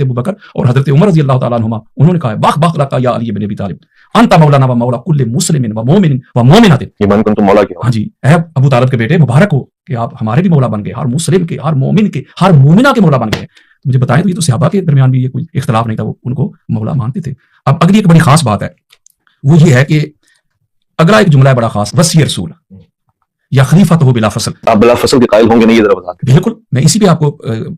ابوبکر اور حضرت عمر رضی اللہ تعالیٰ عنہما، انہوں نے کہا ہے باخ باخ لکا یا علی بن ابی طالب انت مولانا و مولا کل مسلم و مومن و مومنۃ، یہ من کنتم مولا کیا؟ ہاں جی، اے ابو طالب کے بیٹے مبارک ہو کہ آپ ہمارے بھی مولا بن گئے، ہر مسلم کے، ہر مومن کے، ہر مومنہ کے مولا بن گئے۔ مجھے بتائیں تو یہ تو صحابہ کے درمیان بھی یہ کوئی اختلاف نہیں تھا، وہ ان کو مولا مانتے تھے۔ اب اگلی ایک بڑی خاص بات ہے، وہ یہ ہے کہ اگلا ایک جملہ ہے بڑا خاص، وصی رسول یا خلیفۃ ہو بلا فصل۔ آپ بلا فصل کے قائل ہوں گے نہیں، یہ ذرا بتا دیں۔ بالکل، میں اسی پہ آپ کو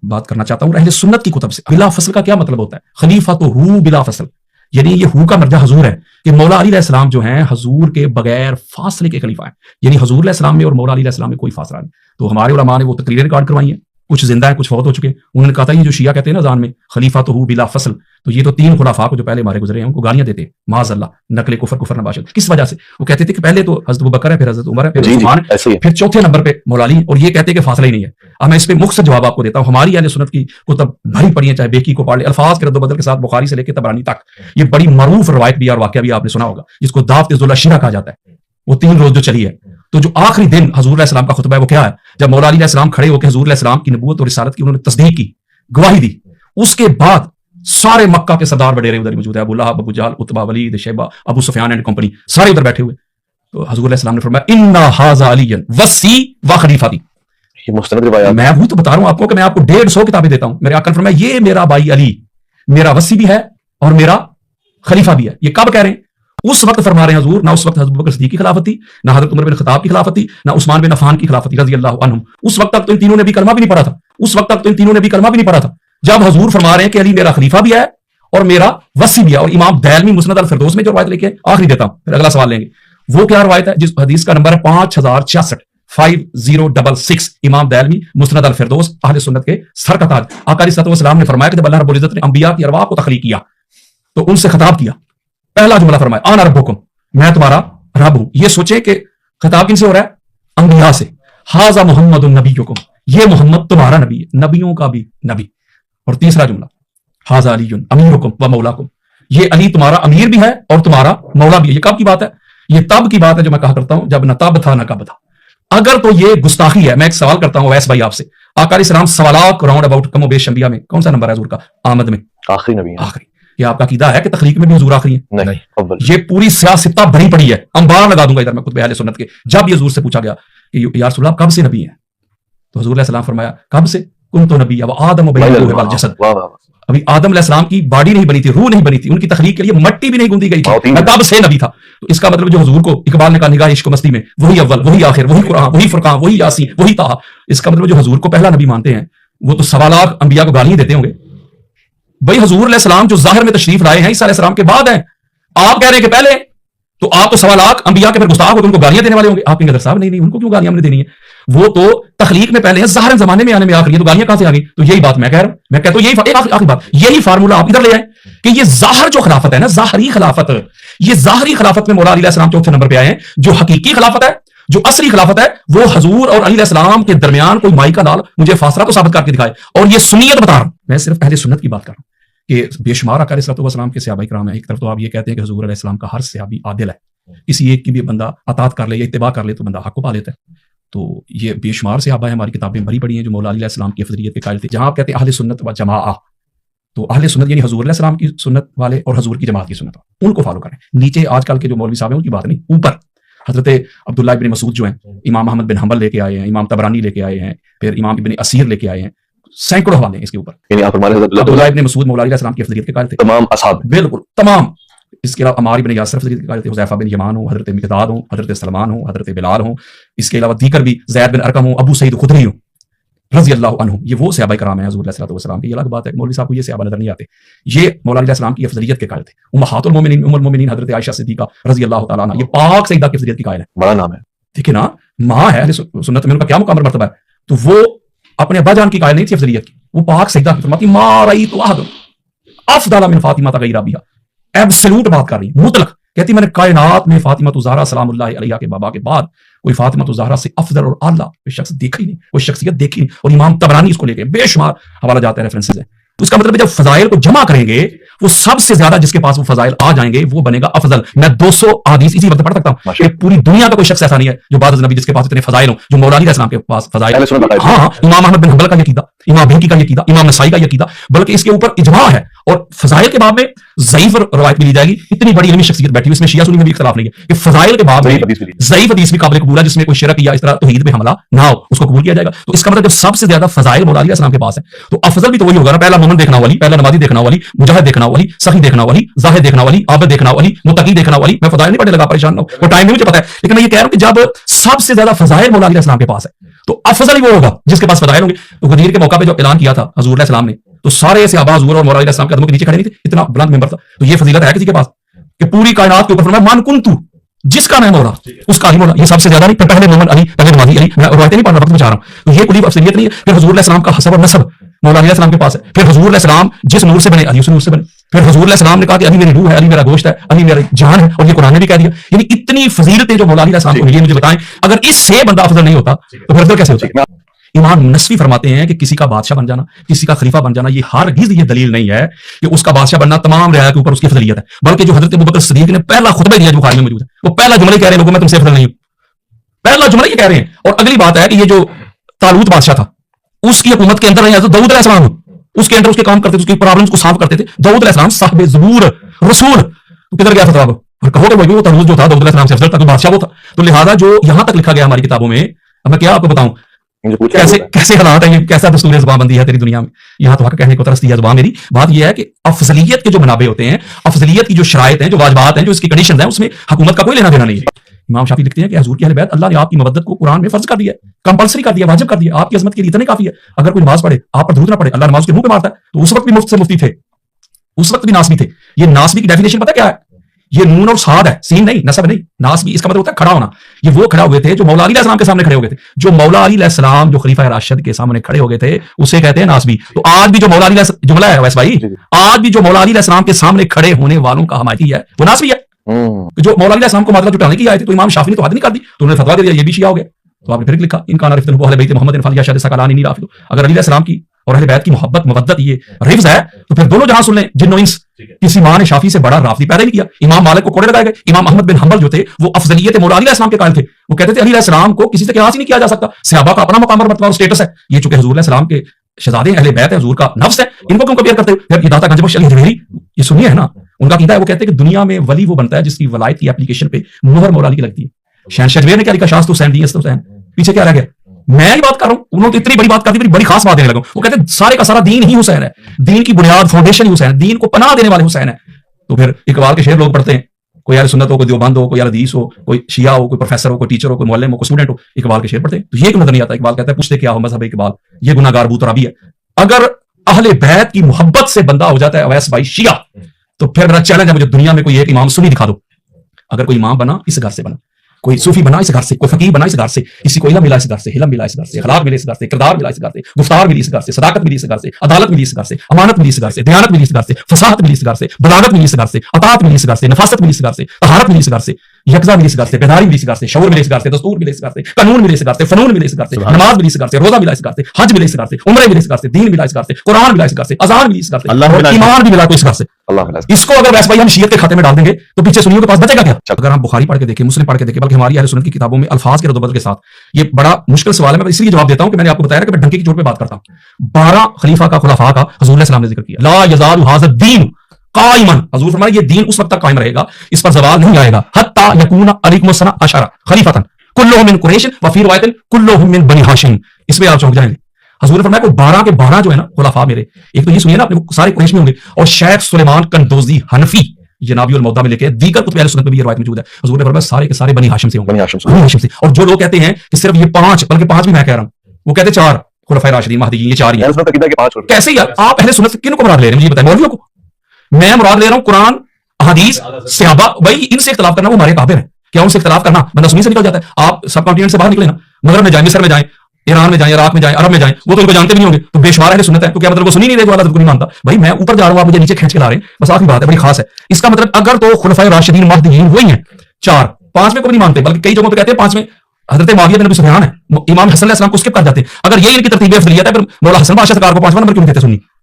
بات کرنا چاہتا ہوں اہل سنت کی کتب سے۔ بلا فصل کا کیا مطلب ہوتا ہے؟ خلیفۃ ہو بلا فصل، یعنی یہ ہو کا مرجع حضور ہے کہ مولا علی علیہ السلام جو ہیں حضور کے بغیر فاصلے کے خلیفہ ہیں، یعنی حضور علیہ السلام میں اور مولا علی علیہ السلام میں کوئی فاصلہ نہیں۔ تو ہمارے علماء نے وہ تقریریں ریکارڈ کروائی ہیں، کچھ زندہ ہیں کچھ فوت ہو چکے ہیں، انہوں نے کہا تھا یہ جو شیعہ کہتے ہیں نا اذان میں خلیفۃ ہو بلا فصل، تو یہ تو تین خلفاء کو جو پہلے ہمارے گزرے ہیں ان کو گالیاں دیتے ہیں، معاذ اللہ، نقل کفر نباشد۔ کس وجہ سے؟ وہ کہتے تھے کہ پہلے تو حضرت ابوبکر ہے، پھر حضرت عمر ہے، پھر عثمان ہے، پھر چوتھے نمبر پہ مولا علی، اور یہ کہتے ہیں کہ فاصلہ ہی نہیں ہے۔ اب میں اس پہ مختصر جواب آپ کو دیتا ہوں۔ ہماری اہل سنت کی کتب بھری پڑھی ہیں، چاہے بیکی کو پڑھ لے، الفاظ کے رد و بدل کے ساتھ بخاری سے لے کے طبرانی تک، یہ بڑی معروف روایت بھی اور واقعہ بھی آپ نے سنا ہوگا، جس کو دعوت ذواللہ شیرہ کہا جاتا ہے، وہ 3 روز جو چلی ہے۔ تو جو آخری دن حضور علیہ السلام کا خطبہ ہے وہ کیا ہے؟ جب مولا علی علیہ السلام کھڑے ہو کے حضور علیہ السلام کی نبوت اور رسالت کی انہوں نے تصدیق کی، گواہی دی، اس کے بعد سارے مکہ کے سردار وڈیرے ادھر موجود ہیں، ابو لہب، ابو جہل، عتبہ، ولید، شیبہ، ابو سفیان اینڈ کمپنی، سارے ادھر بیٹھے ہوئے۔ تو حضور علیہ السلام نے فرمایا ان ھذا علی وصی و خلیفتی۔ یہ مستند روایات، میں وہ تو بتا رہا ہوں آپ کو کہ میں آپ کو 150 کتابیں دیتا ہوں۔ میرے آقا نے فرمایا یہ میرا بھائی علی میرا وصی بھی ہے اور میرا خلیفہ بھی ہے۔ یہ کب کہہ رہے ہیں؟ اس وقت فرما رہے ہیں حضور، نہ اس وقت حضرت بکر صدیق کی خلافت تھی، نہ حضرت عمر بن خطاب کی خلافت تھی، نہ عثمان بن عفان کی خلافت تھی رضی اللہ عنہم۔ اس وقت تک تو ان تینوں نے بھی کلمہ بھی نہیں پڑھا تھا، اس وقت تک تو ان تینوں نے بھی کلمہ بھی نہیں پڑھا تھا۔ جب حضور فرما رہے ہیں کہ علی میرا خلیفہ بھی ہے اور میرا وصی بھی ہے، اور امام دہلوی مسند الفردوس میں جو روایت لکھی ہے، آخری دیتا ہوں پھر اگلا سوال لیں گے، وہ کیا روایت ہے؟ جس حدیث کا نمبر ہے 5066 امام دہلوی مسند الفردوس، اہل سنت کے سر کا تاج۔ آقا علیہ السلام نے فرمایا کہ جب اللہ رب العزت نے انبیاء کی ارواح کو تخلیق کیا تو ان سے خطاب کیا، پہلا جملہ فرمایا انا ربکم، میں تمہارا رب ہوں۔ یہ سوچیں کہ خطاب کن سے ہو رہا ہے؟ انبیاء سے۔ ھذا محمد نبیکم، یہ محمد تمہارا نبی ہے، نبیوں کا بھی نبی۔ اور تیسرا جملہ ھذا علی امیرکم و مولاکم، یہ علی تمہارا امیر بھی ہے اور تمہارا مولا بھی ہے۔ یہ کب کی بات ہے؟ یہ تب کی بات ہے جو میں کہا کرتا ہوں جب نہ تب تھا نہ کب تھا۔ اگر تو یہ گستاخی ہے، میں ایک سوال کرتا ہوں ویس بھائی آپ سے، آقا علیہ السلام سوالات راؤنڈ اباؤٹ کم و بیش انبیاء میں کون سا نمبر ہے حضور کا؟ آمد میں آخری نبی ہے۔ آخری۔ یہ آپ کا عقیدہ ہے کہ تخلیق میں بھی حضور آخری ہیں؟ نہیں، اول۔ یہ پوری سیاستہ بھری پڑی ہے، انبار لگا دوں گا ادھر میں کتب اہل سنت کے۔ جب یہ حضور سے پوچھا گیا کہ یا رسول اللہ کب سے نبی ہیں، تو حضور علیہ السلام فرمایا کب سے؟ کنت نبی و آدم بین الروح والجسد، ابھی آدم علیہ السلام کی باڈی نہیں بنی تھی، روح نہیں بنی تھی، ان کی تخلیق کے لیے مٹی بھی نہیں گوندی گئی تھی، میں تب سے نبی تھا۔ تو اس کا مطلب جو حضور کو اقبال نے کہا نگاہ عشق و مستی میں وہی اول، وہی آخر، وہی قرآن، وہی فرقان، وہی یاسین، وہی طٰہٰ، اس کا مطلب جو حضور کو پہلا نبی مانتے ہیں وہ تو 1.25 لاکھ انبیاء کو گالیاں دیتے ہوں گے۔ بھائی حضور علیہ السلام جو ظاہر میں تشریف لائے ہیں عیسیٰ علیہ السلام کے بعد ہیں، آپ کہہ رہے ہیں کہ پہلے، تو آپ تو 1.25 لاکھ انبیاء کے پھر گستاخ ہو تو ان کو گالیاں دینے والے ہوں گے۔ آپ کہیں گے صاحب نہیں ان کو کیوں گالیاں ہم نے دینی ہے، وہ تو تخلیق میں پہلے ہیں، ظاہر زمانے میں آنے میں آخری ہے، تو گالیاں کہاں سے آ گئی؟ تو یہی بات میں کہہ رہا ہوں، میں کہتا ہوں یہی آخری بات، یہی فارمولہ آپ ادھر لے آئیں کہ یہ ظاہر جو خلافت ہے نا، ظاہری خلافت، یہ ظاہری خلافت میں مولا علی علیہ السلام چوتھے نمبر پہ آئے ہیں۔ جو حقیقی خلافت ہے، جو اصلی خلافت ہے، وہ حضور اور علی علیہ السلام کے درمیان کوئی مائی کا لال مجھے فاصلہ تو ثابت کر کے دکھائے، اور یہ سنیت بتا رہا ہوں، میں صرف اہل سنت کی بات کر رہا ہوں کہ بے شمار آقا علیہ السلام کے صحابہ کرام ہیں۔ ایک طرف تو آپ یہ کہتے ہیں کہ حضور علیہ السلام کا ہر صحابی عادل ہے، کسی ایک کی بھی بندہ اطاعت کر لے یا اتباع کر لے تو بندہ حق کو پا لیتا ہے۔ تو یہ بے شمار صحابہ ہیں، ہماری کتابیں بھری پڑی ہیں جو مولا علی علیہ السلام کی افضلیت کے قائل تھے۔ جہاں آپ کہتے ہیں اہل سنت و جماعہ، تو اہل سنت یعنی حضور علیہ السلام کی سنت والے اور حضور کی جماعت کی سنت والے، ان کو فالو کریں۔ نیچے آج کل کے جو مولوی صاحب ہیں ان کی بات نہیں، اوپر حضرت عبداللہ ابن مسعود جو ہیں، امام احمد بن حنبل لے کے آئے ہیں، امام طبرانی لے کے آئے ہیں، پھر امام ابن اسیر لے کے آئے ہیں، سینکڑوں حوالے ہیں اس کے اوپر۔ یعنی آپ ہمارے حضرت عبداللہ ابن مسعود مولا علیہ السلام کی افضلیت کے قائل تھے، تمام اصحاب، بالکل تمام۔ اس کے علاوہ عمار بن یاسر افضلیت کے قائل تھے، حذیفہ بن یمان ہوں، حضرت مقداد ہوں، حضرت سلمان ہوں، حضرت بلال ہوں، اس کے علاوہ دیگر بھی زید بن ارقم ہوں، ابو سعید خدری ہوں رضی اللہ عنہ، یہ وہ صحابہ کرام ہیں حضور علیہ السلام کی۔ یہ الگ بات ہے، مولوی صاحب کو یہ صحابہ نظر نہیں آتے، یہ مولا علیہ السلام کی افضلیت کے قائل تھے۔ امہات المومنین، ام المومنین حضرت عائشہ صدیقہ رضی اللہ تعالیٰ عنہ، یہ پاک سیدہ کی افضلیت کی قائل ہے، بڑا نام ہے، ٹھیک ہے نا، ماں ہے اہل سنت میں، ان کا کیا مقام اور مرتبہ ہے۔ تو وہ اپنے ابا جان کی قائل نہیں تھی افضلیت کی، وہ پاک سیدہ کی فرماتی ما رأیت احد افضل من فاطمہ غیر ابیہا، ایبسلوٹ بات کر رہی ہیں، مطلق، کہتی میں نے کائنات میں فاطمہ الزہرا سلام اللہ علیہا کے بابا کے بعد کوئی فاطمہ الزہرا سے افضل اور اعلیٰ کوئی شخص دیکھا ہی نہیں، کوئی شخصیت دیکھی نہیں۔ اور امام طبرانی اس کو لے کے بے شمار حوالہ جاتے ہیں، ریفرنسز ہیں۔ تو اس کا مطلب ہے جب فضائل کو جمع کریں گے، وہ سب سے زیادہ جس کے پاس وہ فضائل آ جائیں گے وہ بنے گا افضل. میں 200 حدیث اسی وقت پڑھ سکتا ہوں کہ پوری دنیا کا کوئی شخص ایسا نہیں ہے جو بعد نبی جس کے پاس اتنے فضائل ہوں جو مولا علی علیہ السلام کے پاس فضائل. ہاں, امام احمد بن حنبل کا یہ عقیدہ, امام بہقی کا یہ عقیدہ, امام نسائی کا یہ عقیدہ, بلکہ اس کے اوپر اجماع ہے. اور فضائل کے باب میں ضعیف روایت بھی لی جائے گی. اتنی بڑی علمی شخصیت بیٹھی ہوئی, اس میں شیعہ سنی میں بھی اختلاف نہیں ہے کہ فضائل کے باب میں ضعیف حدیث بھی قابل قبول ہے جس میں کوئی شرک یا اس طرح توحید پہ حملہ نہ ہو, اس کو قبول کیا جائے گا. تو اس کا مطلب جب سب سے زیادہ فضائل مولا علی علیہ السلام کے پاس ہے تو افضل بھی تو وہی ہوگا نا. پہلا مومن دیکھنا والی, پہلا نمازی دیکھنا والی, مجاہد دیکھنا والی, سخی دیکھنا والی, زاہد دیکھنا والی, عابد دیکھنا والی, متقی دیکھنا والی. میں فضائل نہیں پڑھنے لگا, پریشان نہ ہو, وہ ٹائم نہیں مجھے پتا ہے, لیکن میں یہ کہہ رہا ہوں کہ جب سب سے زیادہ فضائل مولا علی علیہ السلام کے پاس ہے تو افضل ہی وہ ہوگا جس کے پاس فضائل ہوں گے. تو غدیر کے موقع پہ جو اعلان کیا تھا حضور علیہ السلام نے تو سارے صحابہ حضور اور مولا علیہ السلام کے قدموں کے نیچے کھڑے نہیں تھے, اتنا بلند منبر تھا. تو یہ فضیلت ہے کسی کے پاس کہ پوری کائنات کے اوپر فرمایا من کنت, جس کا میں مولا اس کا علی مولا. یہ سب سے زیادہ نہیں, پہلے مومن علی, پہلے نمازی علی. میں روایتیں نہیں پڑھ رہا, وقت بچا رہا ہوں. تو یہ کوئی افضلیت نہیں ہے. پھر حضور علیہ السلام کا حسب اور نسب مولا علیہ السلام کے پاس ہے. پھر حضور علیہ السلام جس نور سے بنے علی اس نور سے بنے. پھر حضور علیہ السلام نے کہا کہ علی میری روح ہے, علی میرا گوشت ہے, علی میرا جان ہے, اور یہ قرآن نے بھی کہہ دیا. یعنی اتنی فضیلتیں جو مولا علیہ السلام کو ملی, مجھے بتائیں اگر اس سے بندہ افضل نہیں ہوتا تو پھر کیسے ہوتا؟ امام نسوی فرماتے ہیں کہ کسی کا بادشاہ بن جانا, کسی کا خلیفہ بن جانا, یہ ہرگز یہ دلیل نہیں ہے کہ اس کا بادشاہ بننا تمام رعایا کے اوپر اس کی فضیلت ہے. بلکہ جو حضرت ابوبکر صدیق نے پہلا خطبہ دیا جو بخاری میں موجود ہے, وہ پہلا جملہ کہہ رہے ہیں لوگوں میں تم سے افضل نہیں ہوں. پہلا جملہ یہ کہہ رہے ہیں. اور اگلی بات ہے کہ یہ جو طالوت بادشاہ تھا اس کی حکومت کے اندر نہیں, داؤد علیہ السلام اس کے اندر اس کے کام کرتے تھے, اس کی پرابلمس کو سالو کرتے تھے. داؤد علیہ السلام صاحب زبور رسول, تو کدھر گیا تھا اور کہو کہ وہ طالوت جو تھا داؤد علیہ السلام سے افضل تھا, بادشاہ وہ تھا. تو لہذا جو یہاں تک لکھا گیا ہماری کتابوں میں, اب میں کیا آپ کو بتاؤں کیسے حالات ہیں, یہ کیسا دستور زبان بندی ہے تیری دنیا میں. یہاں تو حق کہنے کو ترستی ہے زبان میری. بات یہ ہے کہ افضلیت کے جو منابع ہوتے ہیں, افضلیت کی جو شرائط ہیں, جو واجبات ہیں, جو اس کی کنڈیشنز ہیں, اس میں حکومت کا کوئی لینا دینا نہیں ہے. امام شافعی لکھتے ہیں کہ حضور کی اہل بیت اللہ نے آپ کی مودت کو قرآن میں فرض کر دیا ہے, کمپلسری کر دیا, واجب کر دیا. آپ کی عظمت کے لیے اتنے کافی ہے. اگر کوئی نماز پڑھے, آپ پر درود نہ پڑھے, اللہ نماز کے منہ پہ مارتا ہے, تو اس وقت بھی مفت سے مفتی تھے, اس وقت بھی ناسبی تھے. یہ ناسبی کی ڈیفینیشن پتہ کیا ہے؟ یہ نون اور صاد ہے, سین نہیں, نسب نہیں. ناسبی اس کا مطلب ہوتا ہے کھڑا ہونا. یہ وہ کھڑا ہوئے تھے جو مولا علی علیہ السلام کے سامنے کھڑے ہو گئے تھے. جو مولا علی علیہ السلام جو خلیفہ راشد کے سامنے کھڑے ہو گئے تھے اسے کہتے ہیں ناسبی. تو آج بھی جو مولا علی جملہ ہے ویس بھائی, آج بھی جو مولا علی علیہ السلام کے سامنے کھڑے ہونے والوں کا حمایتی ہے وہ ناسبی ہے. جو مولا علی علیہ السلام کو مطلب جٹانے کی آئے تھے تو امام شافعی نے تو حد نہیں کر دی, تو انہوں نے فتویٰ دے دیا یہ بھی شیعہ ہو گئے. تو آپ نے پھر لکھا ان کا رفت اہل بیت محمد فضل شاد سکالانی نہیں رافض. اگر علی علیہ السلام کی اور اہل بیت کی محبت مودت یہ رفض ہے تو پھر دونوں جہاں سن لیں, جن و انس. کسی ماں نے شافعی سے بڑا رافضی پیدا نہیں کیا. امام مالک کو کوڑے لگائے گئے. امام احمد بن حنبل جو تھے وہ افضلیت مولا علی علیہ السلام کے قائل تھے. وہ کہتے تھے علی علیہ السلام کو کسی سے قیاس ہی نہیں کیا جا سکتا. صحابہ کا اپنا مقام اور مرتبہ اور اسٹیٹس ہے. یہ چونکہ حضور علیہ السلام کے شہزادے اہل بیت ہے, حضور کا نفس ہے, ان کو کیوں کمپیئر کرتے ہو؟ پھر داتا گنج بخش علی حجویری یہ سنیے ہے نا, ان کا عقیدہ ہے, وہ کہتے ہیں کہ دنیا میں ولی وہ بنتا ہے جس کی ولایت کی اپلیکیشن پہ مہر مولا علی کی لگتی ہے. شہنشاہ اجمیر نے کیا لکھا, شاست حسین دی حسین, پیچھے کیا رہ گیا؟ میں ہی بات کر رہا ہوں, انہوں نے اتنی بڑی بات کر دی, بڑی خاص بات دینے لگا. وہ کہتے ہیں سارے کا سارا دین ہی حسین ہے, دین کی بنیاد فاؤنڈیشن ہی حسین ہے, دین کو پناہ دینے والے حسین ہے. تو پھر اقبال کے شعر لوگ پڑھتے ہیں, کوئی اہل سنت ہو, کوئی دیوبند ہو, کوئی اہل حدیث ہو, کوئی شیعہ ہو, کوئی پروفیسر ہو, کوئی ٹیچر ہو, کوئی معلم ہو, کوئی اسٹوڈنٹ ہو, اقبال کے شعر پڑھتے ہیں. تو یہ کیوں نظر نہیں آتا؟ اقبال کہتا ہے پوچھتے کیا ہو مذہب اقبال, یہ گناہ گار بو ترابی ہے. اگر اہل بیت کی محبت سے بندہ ہو جاتا ہے اویس بھائی شیعہ, تو پھر میرا چیلنج ہے مجھے دنیا میں کوئی ایک امام سنی دکھا دو. اگر کوئی امام بنا اس گھر سے بنا, کوئی صوفی بنا اس گھر سے, کوئی فقیر بنا اس گھر سے, کسی کو علم ملا اس گھر سے, حلم ملا اس گھر سے, اخلاق ملے اس گھر سے, کردار ملا اس گھر سے, گفتار ملی اس گھر سے, صداقت ملی اس گھر سے, عدالت ملی اس گھر سے, امانت ملی اس گھر سے, دیانت ملی اس گھر سے, فصاحت ملی اس گھر سے, بلاغت ملی اس گھر سے, اطاعت ملی اس گھر سے, نفاست ملی اس گھر سے, طہارت ملی اس گھر سے, یکزا ملی اس گھر سے, بیداری ملی اس گھر سے, شعور ملی اس گھر سے, دستور ملی اس گھر سے, قانون ملی اس گھر سے, فنون ملی اس گھر سے, نماز ملی اس گھر سے, روزہ ملا اس گھر سے, حج ملی اس گھر سے, عمرہ ملی اس گھر سے, دین ملا اس گھر سے, قرآن ملا اس گھر سے, اذان ملی اس گھر سے, ایمان بھی ملا اس گھر سے. اس کو اگر ویسے بھائی ہم شیعت کے کھاتے میں ڈال دیں گے تو پیچھے سنیوں کے پاس بچے گا کیا؟ اگر ہم بخاری پڑھ کے دیکھیں, مسلم پڑھ کے دیکھیں, بلکہ ہماری اہل سنت کی کتابوں میں الفاظ کے رد و بدل کے ساتھ, یہ بڑا مشکل سوال ہے, میں اس لیے جواب دیتا ہوں کہ میں نے آپ کو بتایا کہ میں ڈھنکی کی چوٹ پہ بات کرتا ہوں. 12 خلیفہ کا خلفاء کا حضور علیہ السلام نے ذکر کیا. لا یزال ھذا الدین قائما, حضور فرمایا یہ دین اس وقت تک قائم رہے گا, اس پر زوال نہیں آئے گا. حتی یکون علیکم السنہ عشرہ خلیفۃ کلھم من قریش وفی روایت کلھم من بنی ہاشم. اس پہ آپ چونک جائیں گے. حضور نے فرمایا کہ 12 کے 12 جو ہے نا خلفاء میرے, ایک تو یہ سنیے نا آپ نے, وہ سارے قریش میں ہوں گے, اور شیخ سلیمان قندوزی حنفی یہ نابی الموضع میں لکھے, دیگر کتب اہل سنت میں بھی یہ روایت موجود ہے. حضور نے فرمایا سارے کے سارے بنی ہاشم سے ہوں گے, بنی ہاشم سے. اور جو لوگ کہتے ہیں کہ صرف یہ 5, بلکہ 5 بھی میں کہہ رہا ہوں, وہ کہتے 4 خلفائے راشدین مہدیین, یہ 4 ہی ہیں. کیسے یار آپ اہل سنت کن کو مراد لے رہے ہیں مجھے بتائیں؟ مولویوں کو. میں مراد لے رہا ہوں قرآن, احادیث, صحابہ. بھائی ان سے اختلاف کرنا وہ ہمارے قابل ہیں. کیا ان سے اختلاف کرنا بندہ سنی سے نکل جاتا ہے؟ آپ سب کانٹیننٹ سے باہر نکلے نا, مغرب میں جائیں, مصر میں جائیں, ایران میں جائیں, عراق میں جائیں, عرب میں جائیں, وہ تو ان کو جانتے بھی ہوں گے, تو بے شمار اہل سنت ہے. تو کیا مطلب وہ سنی نہیں رہے جو اللہ کو نہیں مانتا؟ بھائی میں اوپر جا رہا ہوں, آپ مجھے نیچے کھینچ کے لا رہے ہیں, بس آخری بات ہے بڑی خاص ہے. اس کا مطلب اگر تو خلفائے راشدین مہدیین وہی ہیں 4, 5 میں کو نہیں مانتے, بلکہ کئی جگہوں پہ کہتے ہیں 5 میں حضرت معاویہ بن ابی سفیان ہے, امام حسن علیہ السلام کو اسکپ کر جاتے ہیں. اگر یہ ان کی ترتیب افضلیت ہے, پھر مولا حسن بادشاہ سرکار کو 5واں نمبر کیوں کہتے ہیں سنی؟